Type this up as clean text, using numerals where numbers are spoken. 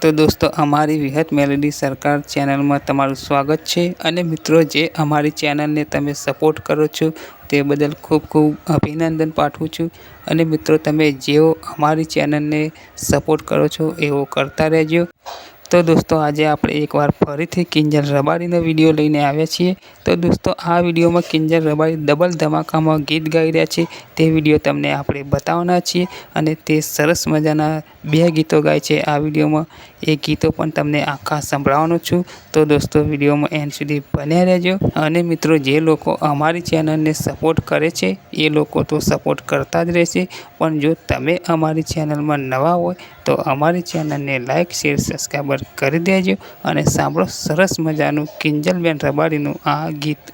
तो दोस्तों अमारी विहत मेलोडी सरकार चैनल में तमारुं स्वागत है। अने मित्रों जे अमारी चैनल ने तमे सपोर्ट करो छो ते बदल खूब खूब अभिनंदन पाठवुं छुं। अने मित्रों तमे जेओ अमारी चैनल ने सपोर्ट करो छो एवो करता रहेजो। तो दोस्तों आज आप एक बार फरीथी किंजल रबारीनो विडियो लईने आव्या छीए। तो दोस्तों आ विडियो में किंजल रबारी डबल धमाका में गीत गाई रह्या छे ते विडियो तमने आपणे बताववाना छीए। अने ते सरस मजाना बे गीतों गाय छे आ विडियो में। ए गीतों पण तमने आखा संभळाववानो छुं। तो दोस्तों विडियो में एंड सुधी बन्या रहेजो। अने मित्रों जे लोको अमारी चैनल ने सपोर्ट करे छे ए लोको तो सपोर्ट करता ज रहेशे, पण जो तमे अमारी चैनल में नवा होय तो अमारी चैनल ने लाइक शेर सब्सक्राइब कर देजो। अने सांभळो सरस मजानुं किंजलबेन रबारीनुं आ गीत।